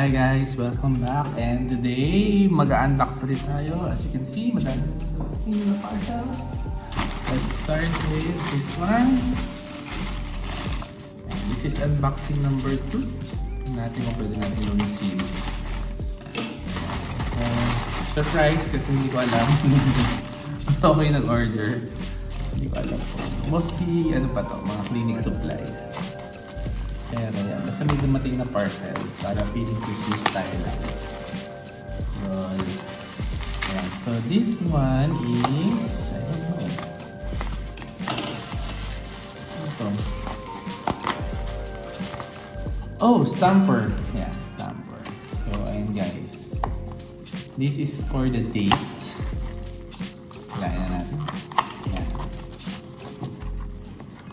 Hi guys, welcome back, and today mag-unbox ulit tayo. As you can see, madami na parcels. Let's start with this one. And this is unboxing number 2. Tingnan natin kung pwede natin gawin series. So, surprise kasi hindi ko alam. Basta ako yung nag-order. Hindi ko alam po. Mostly, ano pa to, mga clinic supplies. Pero yan, basta may dumating na parcel para feeling Christmas tayo lang. Yan. So this one is, I don't know. Ano to? Oh, stamper. Yeah, stamper. So ayan guys. This is for the date. Lagyan na natin. Yan.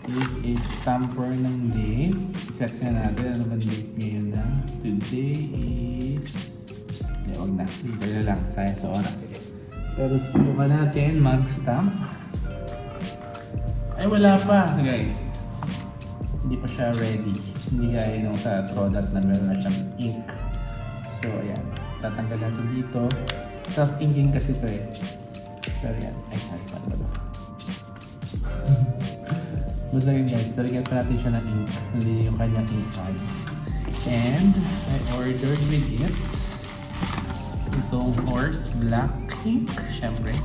This is stamper ng date. Set ka natin. Ano ba date ngayon na? Today is... Hindi, huwag na. Libre na lang. Sayang sa oras. Pero subukan natin mag-stamp. Ay, wala pa guys. Hindi pa siya ready. Hindi gaya nung sa product na meron na siyang ink. So, ayan. Tatanggal natin dito. Self-inking kasi ito eh. Pero yan. Ay, sorry. Paano ba ito? Basta yun guys, talagyan pa natin siya ng ink. Hindi yung kanyang ink pad. And I ordered with it itong horse black ink. Siyempre.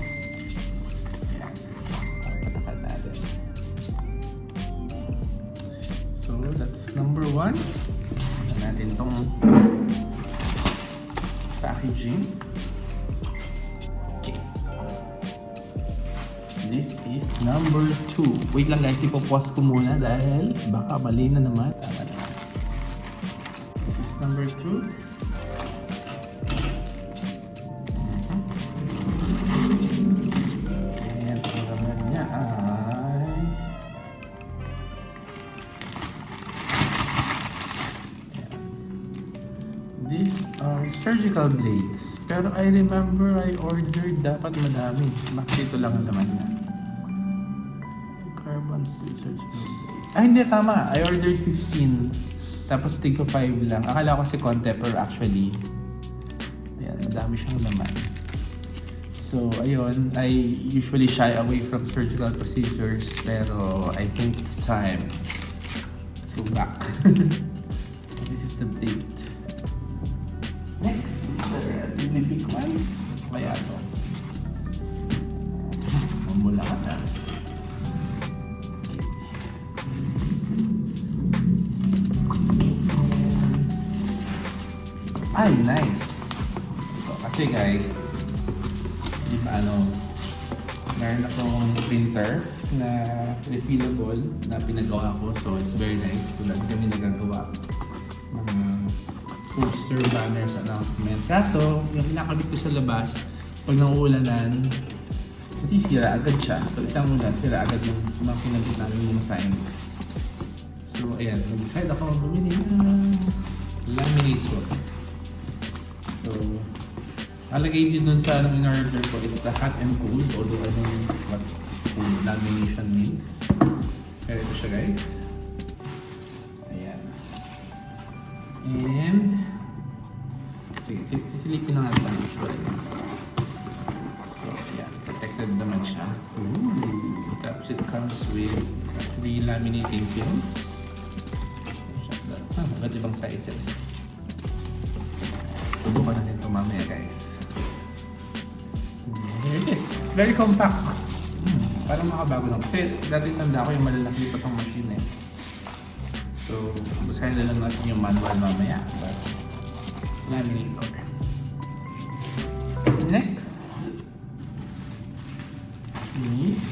Ayan. Patakal natin. So that's number 1. Tignan natin itong packaging. This is number 2. Wait lang guys, ipopause ko muna dahil baka mali na naman. Tama na. This is number 2. And ang naman niya ay... These are surgical blades. Pero I remember I ordered dapat madami. Bakit ito lang ang laman niya? Carbon steel surgical blades. Ay hindi, tama. I ordered 15. Tapos tig ko 5 lang. Akala ko kasi konti pero actually ayan, madami siyang laman. So ayun, I usually shy away from surgical procedures pero I think it's time. Let's go back. This is the blade. Next is the really big one. Kaya ito. Mamula ka na. Ay, nice! So, kasi guys, di ba meron akong printer na refillable na pinagawa ko. So, it's very nice. Tulad kami nagagawa mga poster, banners, announcement. Kaso, yung pinakabit ko sa labas, pag nauulanan, kasi sira agad siya. So, isang ulan, sira agad yung mga pinabit namin mga signs. So, ayan. Nag-decide ako bumili ng laminate sword. So, alagay din dun sa in-order ko, it's the hot and cold, although I don't know what cold lamination means. Pero ito siya guys. Ayan. And, sige, silipin na natin ang usual. So, ayan, protected naman siya. Ooh, tapos it comes with 3 laminating films. Iba't ibang sizes. Subukan natin ito mamaya guys. Here it is. Very compact. Parang makabago lang. Kasi dati tanda ko yung malalaki pa itong machine eh. So, busahin na lang natin yung manual mamaya. But, laminate ko. Next is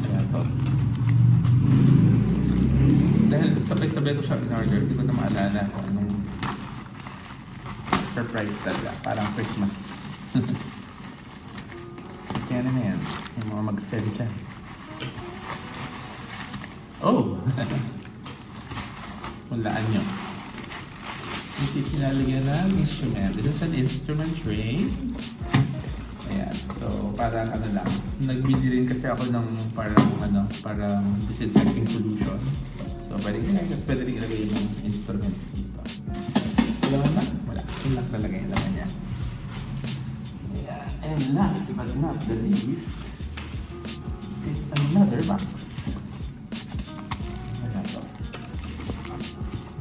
ayan to. Dahil sabay-sabay ko siya in-order, hindi ko na maalala kung anong surprise talaga. Parang Christmas. Kaya na yan. Yung mga mag-sell dyan. Oh! Walaan nyo. This is nilalagyan ng instrument. This is an instrument tray. Ayan. So, parang lang. Nagbili rin kasi ako ng parang disinfecting solution. So, pwede rin ilagay yung instruments dito. Laman na? Wala. Yun lang talaga yung laman niya. Ayan. And last but not the least is another box. Wala to.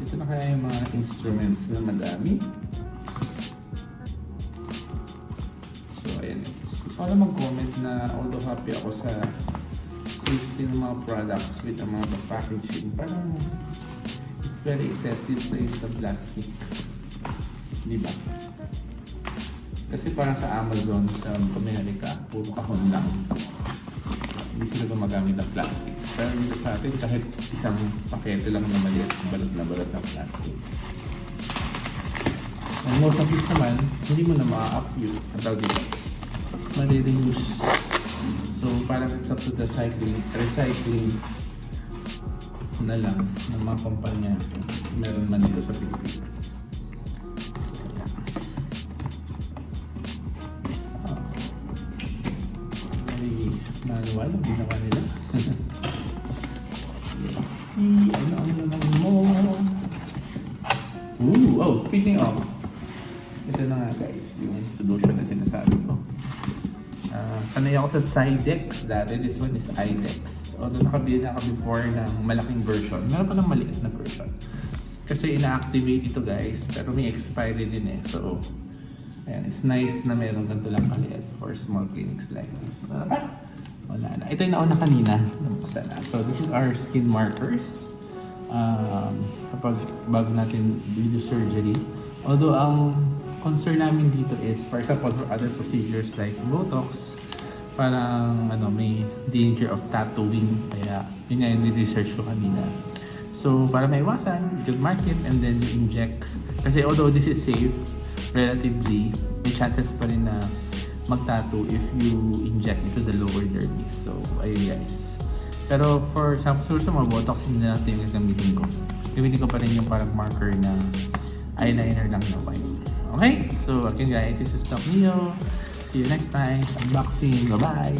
Ito na kaya yung mga instruments na madami. So, ayan. Gusto ko lang mag-comment na although happy ako sa safety ng mga products with amount of packaging, parang it's very excessive sa use of plastic. Di ba? Kasi parang sa Amazon, sa Amerika, puro kahon lang. Hindi sila gumagamit ng plastic. Pero dito sa atin, kahit isang pakete lang na maliit, balot na balot ng plastic. And most of it naman, hindi mo na ma-up-use. Ang tawag dito, ma-reuse. So, parang it's up to the recycling na lang ng mga kumpanya meron man dito sa Pilipinas. Very manual ang ginawa nila. Let's see, ano ang naman mo? Ooh, oh, speaking of, ito na nga guys, yung solution na sinasabi ko. Sanay ako sa Sidex dati. This one is IDEX. Although nakabili na ako before ng malaking version. Meron pa ng maliit na version. Kasi ina-activate ito guys. Pero may expiry din eh. So, ayan, it's nice na meron ganito lang maliit for small clinics like this. Wala na. Ito yung nauna kanina. Nabuksan na. So, this is our skin markers. Kapag bago natin do surgery. Although, ang concern namin dito is, for example, for other procedures like Botox, parang may danger of tattooing. Kaya, yun nga yung research ko kanina. So, para maiwasan, you could mark it and then you inject. Kasi although this is safe, relatively, may chances pa rin na mag-tattoo if you inject into the lower dermis. So, ayun guys. Pero for example, sa mga Botox, hindi na natin yung gamitin ko. Gamitin ko pa rin yung parang marker na eyeliner lang na white. Okay, so again guys, this is Doc Neo. See you next time. Unboxing. Bye-bye.